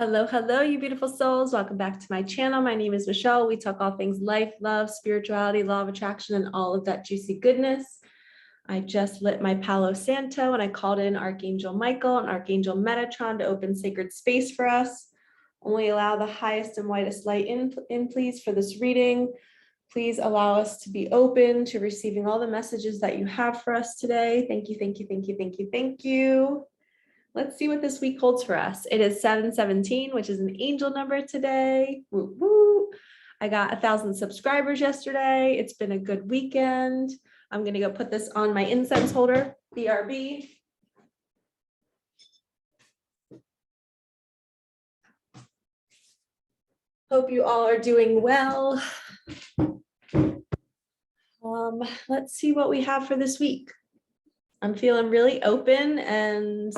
Hello, hello, you beautiful souls. Welcome back to my channel. My name is Michelle. We talk all things life, love, spirituality, law of attraction, and all of that juicy goodness. I just lit my Palo Santo and I called in Archangel Michael and Archangel Metatron to open sacred space for us. Only allow the highest and whitest light in please, for this reading. Please allow us to be open to receiving all the messages that you have for us today. Thank you, thank you, thank you, thank you, thank you. Let's see what this week holds for us. It is 717, which is an angel number today. Woo, woo. I got 1,000 subscribers yesterday. It's been a good weekend. I'm going to go put this on my incense holder, BRB. Hope you all are doing well. Let's see what we have for this week. I'm feeling really open and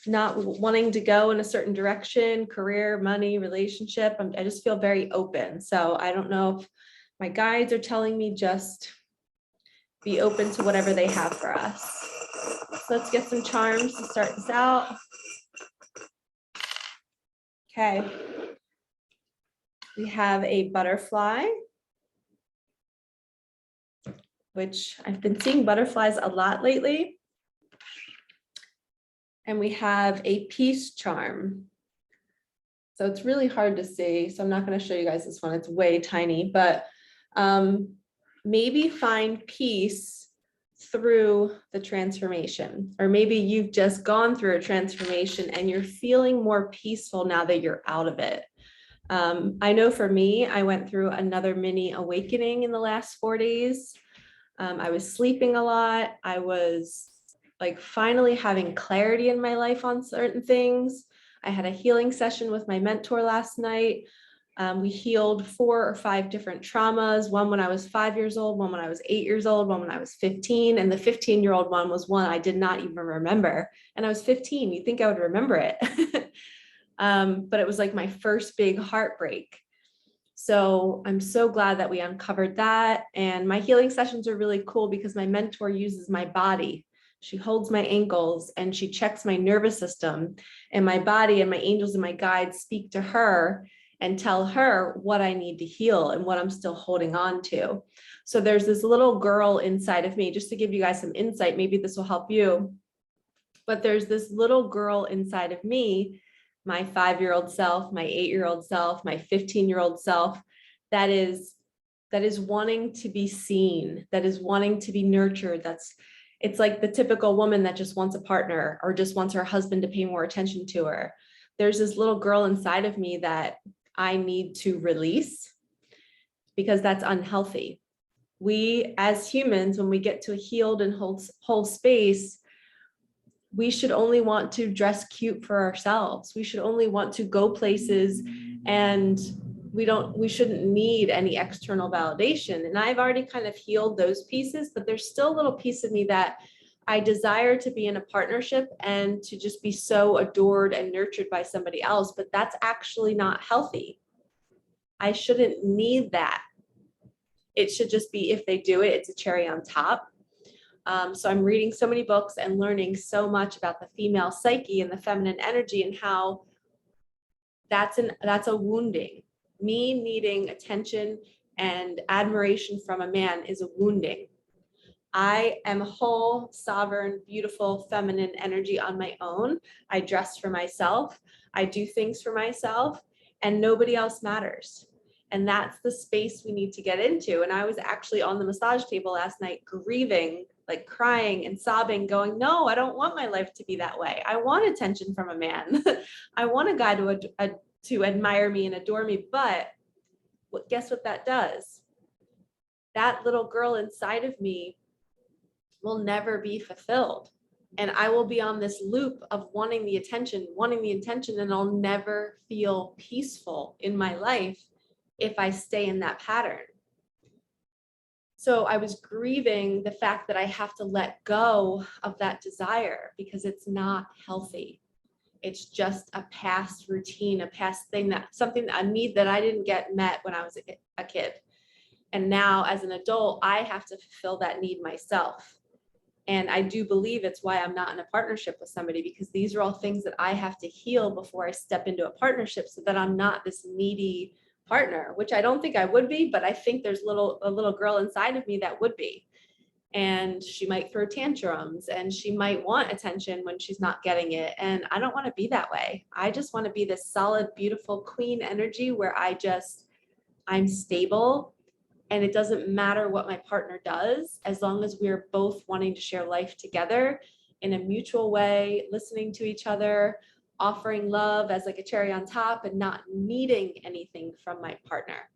not wanting to go in a certain direction, career, money, relationship. I just feel very open. So I don't know if my guides are telling me just be open to whatever they have for us. So let's get some charms to start this out. Okay. We have a butterfly, which I've been seeing butterflies a lot lately. And we have a peace charm. So it's really hard to see. So I'm not going to show you guys this one. It's way tiny, but maybe find peace through the transformation. Or maybe you've just gone through a transformation and you're feeling more peaceful now that you're out of it. I know for me, I went through another mini awakening in the last 4 days. I was sleeping a lot. I was like finally having clarity in my life on certain things. I had a healing session with my mentor last night. We healed 4 or 5 different traumas, one when I was 5 years old, one when I was 8 years old, one when I was 15. And the 15-year-old one was one I did not even remember. And I was 15, you'd think I would remember it. But it was like my first big heartbreak. So I'm so glad that we uncovered that. And my healing sessions are really cool because my mentor uses my body. She holds my ankles and she checks my nervous system, and my body and my angels and my guides speak to her and tell her what I need to heal and what I'm still holding on to. So there's this little girl inside of me, just to give you guys some insight, maybe this will help you. But there's this little girl inside of me, my 5-year-old self, my 8-year-old self, my 15-year-old self, that is wanting to be seen, that is wanting to be nurtured. It's like the typical woman that just wants a partner or just wants her husband to pay more attention to her. There's this little girl inside of me that I need to release because that's unhealthy. We as humans, when we get to a healed and whole space, we should only want to dress cute for ourselves. We should only want to go places, and we shouldn't need any external validation. And I've already kind of healed those pieces, but there's still a little piece of me that I desire to be in a partnership and to just be so adored and nurtured by somebody else, but that's actually not healthy. I shouldn't need that. It should just be, if they do it, it's a cherry on top. So I'm reading so many books and learning so much about the female psyche and the feminine energy and how that's a wounding. Me needing attention and admiration from a man is a wounding. I am a whole, sovereign, beautiful, feminine energy on my own. I dress for myself. I do things for myself, and nobody else matters. And that's the space we need to get into. And I was actually on the massage table last night, grieving, like crying and sobbing, going, no, I don't want my life to be that way. I want attention from a man. I want a guy to admire me and adore me. But guess what that does? That little girl inside of me will never be fulfilled. And I will be on this loop of wanting the attention, and I'll never feel peaceful in my life if I stay in that pattern. So I was grieving the fact that I have to let go of that desire because it's not healthy. It's just a past routine, a past thing, a need that I didn't get met when I was a kid. And now as an adult, I have to fulfill that need myself. And I do believe it's why I'm not in a partnership with somebody, because these are all things that I have to heal before I step into a partnership, so that I'm not this needy partner, which I don't think I would be, but I think there's a little girl inside of me that would be. And she might throw tantrums and she might want attention when she's not getting it. And I don't want to be that way. I just want to be this solid, beautiful queen energy where I'm stable. And it doesn't matter what my partner does, as long as we're both wanting to share life together in a mutual way, listening to each other, offering love as like a cherry on top, and not needing anything from my partner.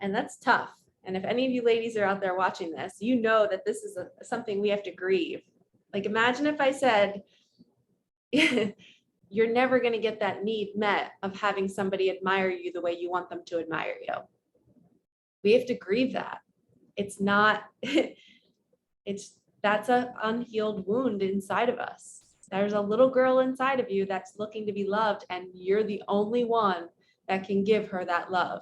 And that's tough. And if any of you ladies are out there watching this, you know that this is something we have to grieve. Like, imagine if I said, you're never going to get that need met of having somebody admire you the way you want them to admire you. We have to grieve that. It's not, that's an unhealed wound inside of us. There's a little girl inside of you that's looking to be loved, and you're the only one that can give her that love.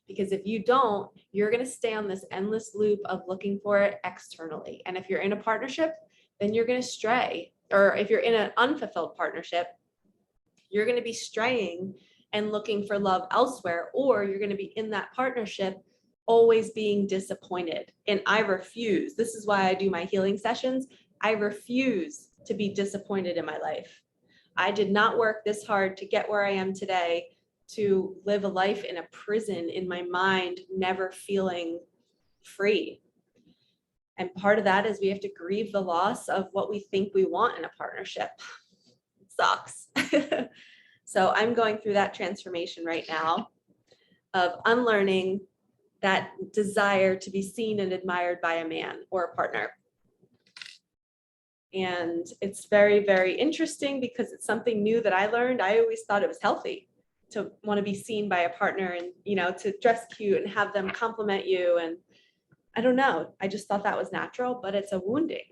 Because if you don't, you're going to stay on this endless loop of looking for it externally. And if you're in a partnership, then you're going to stray. Or if you're in an unfulfilled partnership, you're going to be straying and looking for love elsewhere, or you're going to be in that partnership always being disappointed. And I refuse. This is why I do my healing sessions. I refuse to be disappointed in my life. I did not work this hard to get where I am today, to live a life in a prison in my mind, never feeling free. And part of that is we have to grieve the loss of what we think we want in a partnership. It sucks. So I'm going through that transformation right now of unlearning that desire to be seen and admired by a man or a partner. And it's very, very interesting because it's something new that I learned. I always thought it was healthy to want to be seen by a partner and, to dress cute and have them compliment you. And I don't know, I just thought that was natural, but it's a wounding.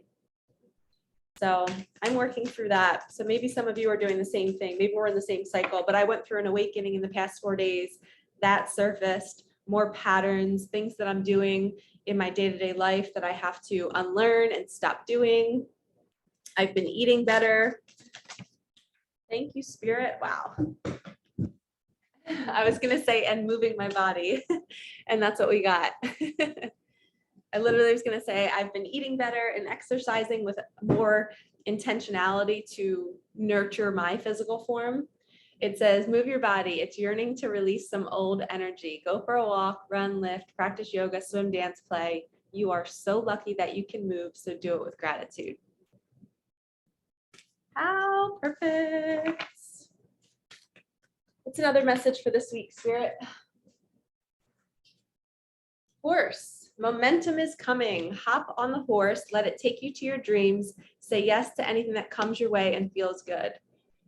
So I'm working through that. So maybe some of you are doing the same thing. Maybe we're in the same cycle, but I went through an awakening in the past 4 days that surfaced more patterns, things that I'm doing in my day-to-day life that I have to unlearn and stop doing. I've been eating better. Thank you, Spirit. Wow. I was going to say, and moving my body, and that's what we got. I literally was going to say, I've been eating better and exercising with more intentionality to nurture my physical form. It says, move your body. It's yearning to release some old energy. Go for a walk, run, lift, practice yoga, swim, dance, play. You are so lucky that you can move, so do it with gratitude. How perfect. What's another message for this week, Spirit? Horse, momentum is coming. Hop on the horse, let it take you to your dreams. Say yes to anything that comes your way and feels good.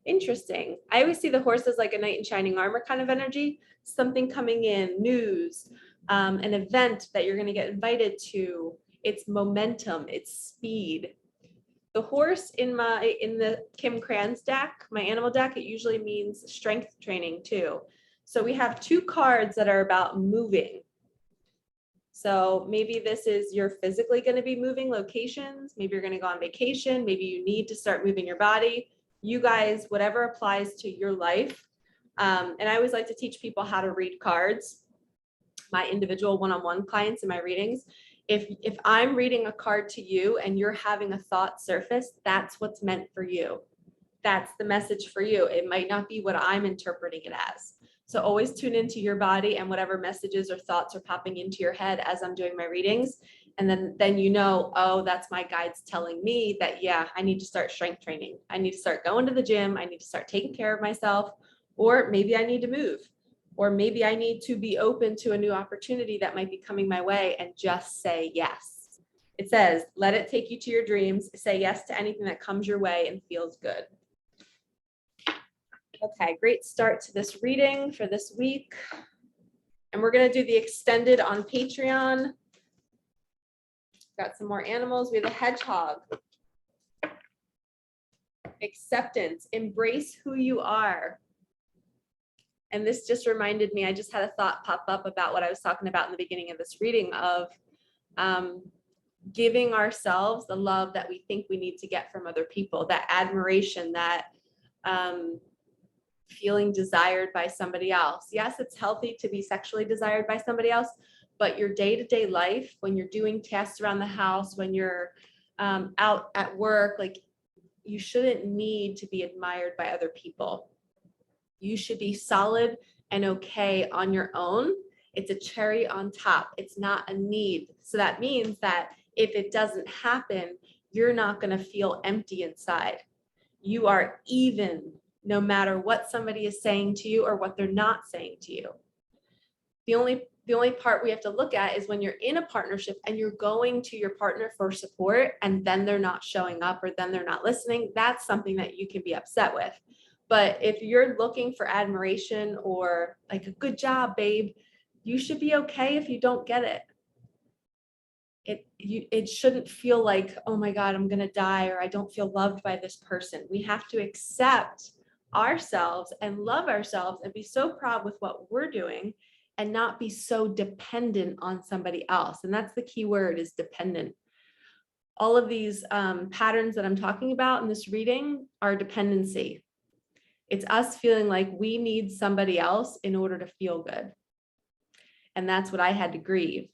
Interesting. I always see the horse as like a knight in shining armor kind of energy, something coming in, news, an event that you're going to get invited to. It's momentum, it's speed. The horse in the Kim Kranz deck, my animal deck, it usually means strength training too. So we have 2 cards that are about moving. So maybe this is you're physically going to be moving locations. Maybe you're going to go on vacation. Maybe you need to start moving your body. You guys, whatever applies to your life. And I always like to teach people how to read cards, my individual one-on-one clients in my readings. If I'm reading a card to you and you're having a thought surface, that's what's meant for you. That's the message for you. It might not be what I'm interpreting it as. So always tune into your body and whatever messages or thoughts are popping into your head as I'm doing my readings. And then oh, that's my guides telling me that, yeah, I need to start strength training. I need to start going to the gym. I need to start taking care of myself, or maybe I need to move. Or maybe I need to be open to a new opportunity that might be coming my way and just say yes. It says, let it take you to your dreams. Say yes to anything that comes your way and feels good. Okay, great start to this reading for this week. And we're going to do the extended on Patreon. Got some more animals. We have a hedgehog. Acceptance. Embrace who you are. And this just reminded me, I just had a thought pop up about what I was talking about in the beginning of this reading of giving ourselves the love that we think we need to get from other people, that admiration, that feeling desired by somebody else. Yes, it's healthy to be sexually desired by somebody else, but your day-to-day life, when you're doing tasks around the house, when you're out at work, like, you shouldn't need to be admired by other people. You should be solid and okay on your own. It's a cherry on top. It's not a need. So that means that if it doesn't happen, you're not going to feel empty inside. You are even, no matter what somebody is saying to you or what they're not saying to you. The only part we have to look at is when you're in a partnership and you're going to your partner for support and then they're not showing up or then they're not listening. That's something that you can be upset with. But if you're looking for admiration or like a good job, babe, you should be okay if you don't get it. It shouldn't feel like, oh my God, I'm gonna die, or I don't feel loved by this person. We have to accept ourselves and love ourselves and be so proud with what we're doing and not be so dependent on somebody else. And that's the key word, is dependent. All of these patterns that I'm talking about in this reading are dependency. It's us feeling like we need somebody else in order to feel good. And that's what I had to grieve.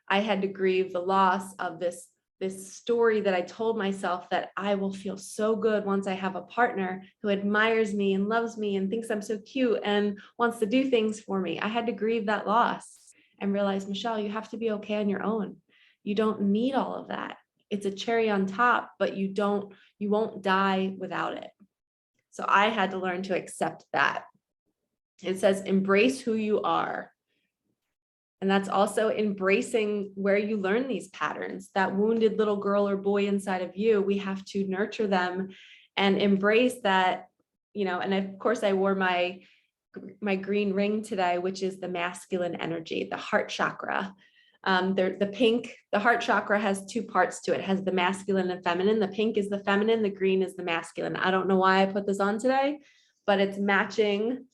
I had to grieve the loss of this story that I told myself, that I will feel so good once I have a partner who admires me and loves me and thinks I'm so cute and wants to do things for me. I had to grieve that loss and realize, Michelle, you have to be okay on your own. You don't need all of that. It's a cherry on top, but you won't die without it. So I had to learn to accept that. It says, embrace who you are. And that's also embracing where you learn these patterns, that wounded little girl or boy inside of you. We have to nurture them and embrace that, and of course I wore my green ring today, which is the masculine energy, the heart chakra. The heart chakra has two parts to it. It has the masculine and feminine. The pink is the feminine, the green is the masculine. I don't know why I put this on today, but it's matching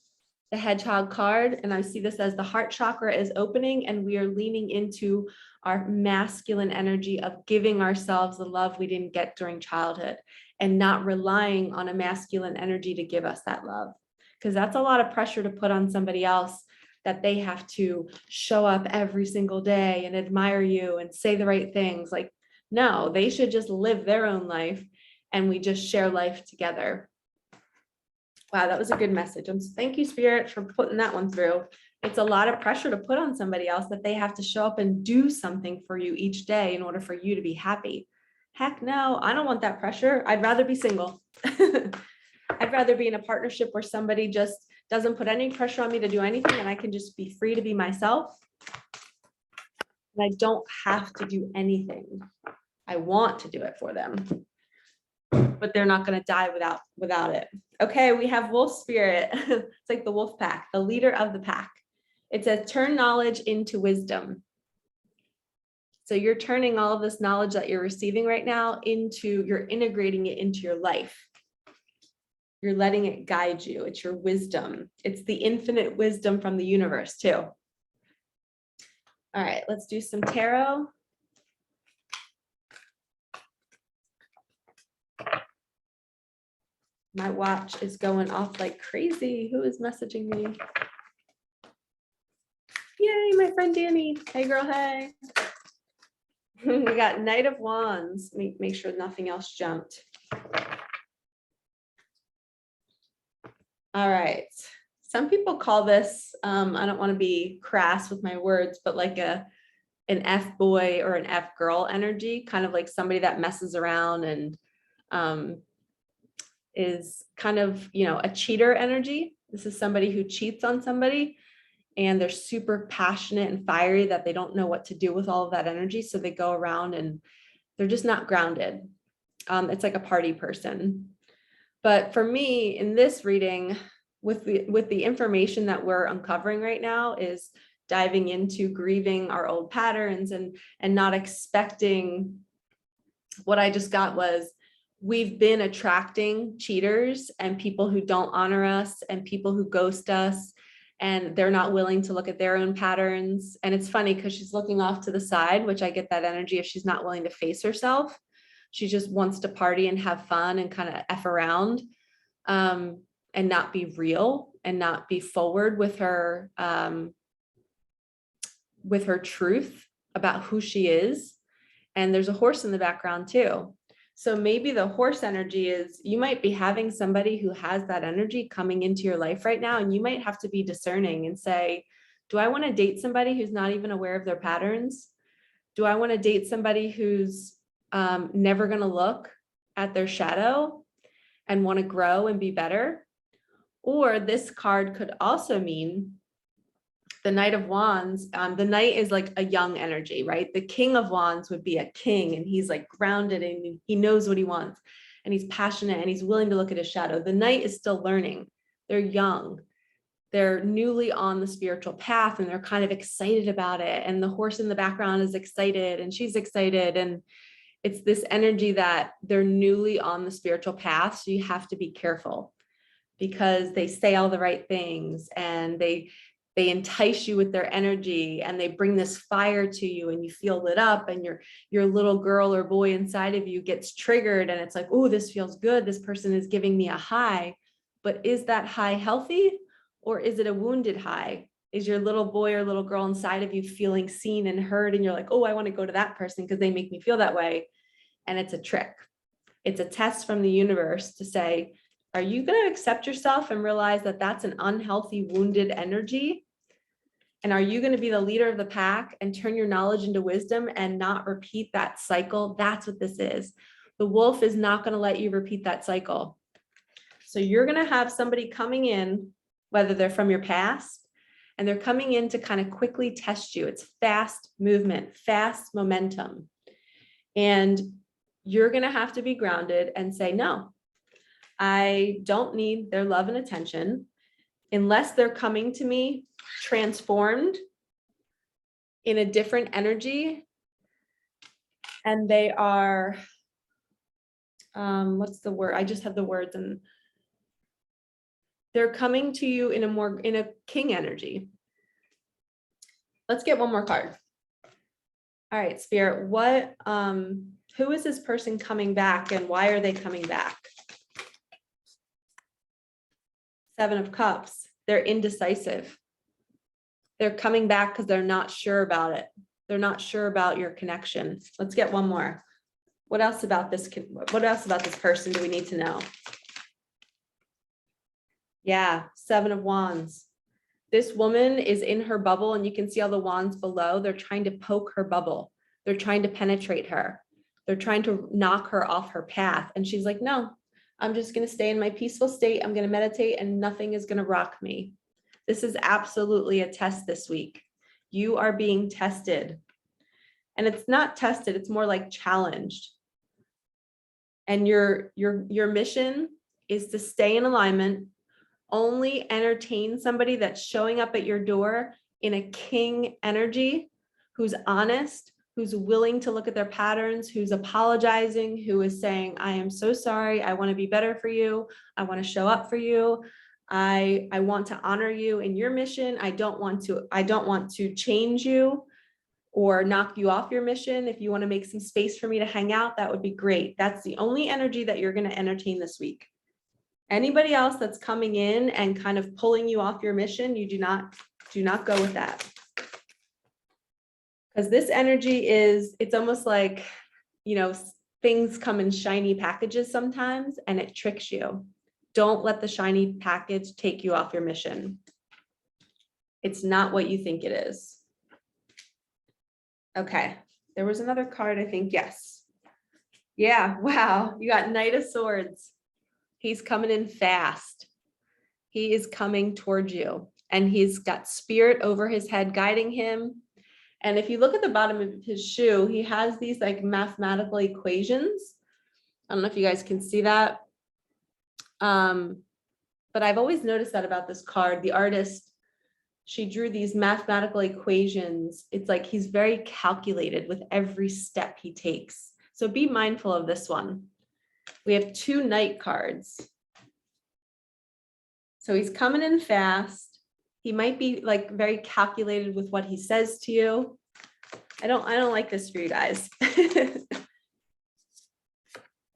the hedgehog card. And I see this as the heart chakra is opening and we are leaning into our masculine energy of giving ourselves the love we didn't get during childhood and not relying on a masculine energy to give us that love. Because that's a lot of pressure to put on somebody else, that they have to show up every single day and admire you and say the right things. Like, no, they should just live their own life and we just share life together. Wow, that was a good message. Thank you, Spirit, for putting that one through. It's a lot of pressure to put on somebody else, that they have to show up and do something for you each day in order for you to be happy. Heck no, I don't want that pressure. I'd rather be single. I'd rather be in a partnership where somebody just doesn't put any pressure on me to do anything and I can just be free to be myself. And I don't have to do anything. I want to do it for them, but they're not going to die without it. Okay, we have wolf spirit. It's like the wolf pack, the leader of the pack. It says, turn knowledge into wisdom. So you're turning all of this knowledge that you're receiving right now you're integrating it into your life. You're letting it guide you. It's your wisdom. It's the infinite wisdom from the universe too. All right, let's do some tarot. My watch is going off like crazy. Who is messaging me? Yay, my friend Danny. Hey girl, hey. We got Knight of Wands. Make sure nothing else jumped. All right. Some people call this, I don't want to be crass with my words, but like an F boy or an F girl energy, kind of like somebody that messes around and is kind of, a cheater energy. This is somebody who cheats on somebody and they're super passionate and fiery that they don't know what to do with all of that energy. So they go around and they're just not grounded. It's like a party person. But for me in this reading, with the information that we're uncovering right now, is diving into grieving our old patterns and not expecting. What I just got was, we've been attracting cheaters and people who don't honor us and people who ghost us and they're not willing to look at their own patterns. And it's funny because she's looking off to the side, which I get that energy if she's not willing to face herself. She just wants to party and have fun and kind of F around, and not be real and not be forward with her truth about who she is. And there's a horse in the background too. So maybe the horse energy is, you might be having somebody who has that energy coming into your life right now, and you might have to be discerning and say, do I want to date somebody who's not even aware of their patterns? Do I want to date somebody who's never going to look at their shadow and want to grow and be better? Or this card could also mean the Knight of Wands. The Knight is like a young energy, right? The King of Wands would be a king, and he's like grounded and he knows what he wants, and he's passionate and he's willing to look at his shadow. The Knight is still learning. They're young. They're newly on the spiritual path, and they're kind of excited about it. And the horse in the background is excited and she's excited. And it's this energy that they're newly on the spiritual path. So you have to be careful because they say all the right things, and they entice you with their energy, and they bring this fire to you, and you feel lit up, and your little girl or boy inside of you gets triggered, and it's like, oh, this feels good. This person is giving me a high. But is that high healthy, or is it a wounded high? Is your little boy or little girl inside of you feeling seen and heard, and you're like, oh, I want to go to that person because they make me feel that way? And it's a trick. It's a test from the universe to say, are you going to accept yourself and realize that that's an unhealthy, wounded energy? And are you going to be the leader of the pack and turn your knowledge into wisdom and not repeat that cycle? That's what this is. The wolf is not going to let you repeat that cycle. So you're going to have somebody coming in, whether they're from your past, and they're coming in to kind of quickly test you. It's fast movement, fast momentum. And you're going to have to be grounded and say, no, I don't need their love and attention unless they're coming to me transformed in a different energy. And they are, what's the word? I just have the words, and they're coming to you in a king energy. Let's get one more card. All right, Spirit, who is this person coming back, and why are they coming back? Seven of Cups. They're indecisive. They're coming back because they're not sure about it. They're not sure about your connection. Let's get one more. What else about this person do we need to know? Yeah, Seven of Wands. This woman is in her bubble, and you can see all the wands below. They're trying to poke her bubble. They're trying to penetrate her. They're trying to knock her off her path. And she's like, no, I'm just going to stay in my peaceful state. I'm going to meditate, and nothing is going to rock me. This is absolutely a test this week. You are being tested. And it's not tested, it's more like challenged. And your mission is to stay in alignment, only entertain somebody that's showing up at your door in a king energy, who's honest, who's willing to look at their patterns, who's apologizing, who is saying, I am so sorry. I want to be better for you. I want to show up for you. I want to honor you in your mission. I don't want to change you or knock you off your mission. If you want to make some space for me to hang out, that would be great. That's the only energy that you're going to entertain this week. Anybody else that's coming in and kind of pulling you off your mission, you do not go with that. Because this energy it's almost like, things come in shiny packages sometimes, and it tricks you. Don't let the shiny package take you off your mission. It's not what you think it is. Okay, there was another card, I think. Yes. Yeah, wow, you got Knight of Swords. He's coming in fast. He is coming towards you, and he's got spirit over his head guiding him. And if you look at the bottom of his shoe, he has these like mathematical equations. I don't know if you guys can see that. But I've always noticed that about this card. The artist, she drew these mathematical equations. It's like he's very calculated with every step he takes. So be mindful of this one. We have 2 Knight cards. So he's coming in fast. He might be like very calculated with what he says to you. I don't like this for you guys. It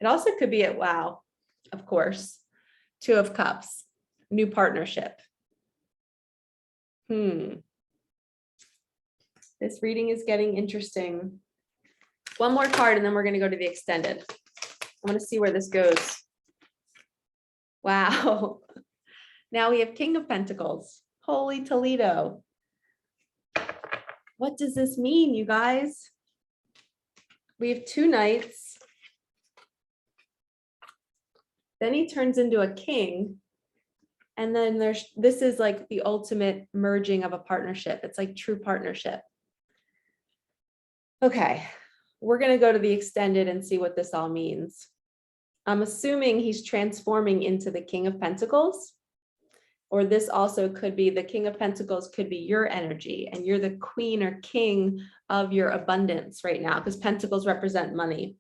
also could be at wow, of course. 2 of Cups, new partnership. This reading is getting interesting. One more card and then we're going to go to the extended. I want to see where this goes. Wow. Now we have King of Pentacles. Holy Toledo. What does this mean, you guys? We have 2 knights. Then he turns into a king. And then this is like the ultimate merging of a partnership. It's like true partnership. Okay, we're going to go to the extended and see what this all means. I'm assuming he's transforming into the King of Pentacles, or this also could be the King of Pentacles could be your energy and you're the queen or king of your abundance right now because pentacles represent money.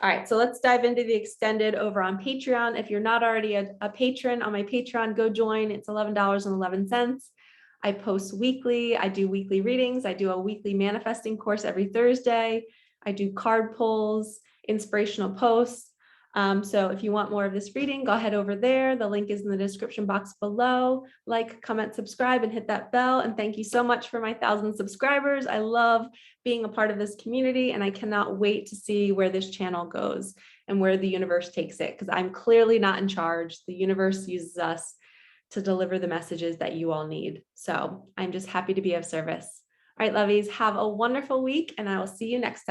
All right, so let's dive into the extended over on Patreon. If you're not already a patron on my Patreon, go join. It's $11.11. I post weekly. I do weekly readings. I do a weekly manifesting course every Thursday. I do card pulls, inspirational posts. So if you want more of this reading, go ahead over there. The link is in the description box below. Like, comment, subscribe, and hit that bell. And thank you so much for my 1,000 subscribers. I love being a part of this community, and I cannot wait to see where this channel goes and where the universe takes it, because I'm clearly not in charge. The universe uses us to deliver the messages that you all need. So I'm just happy to be of service. All right, lovies, have a wonderful week, and I will see you next time.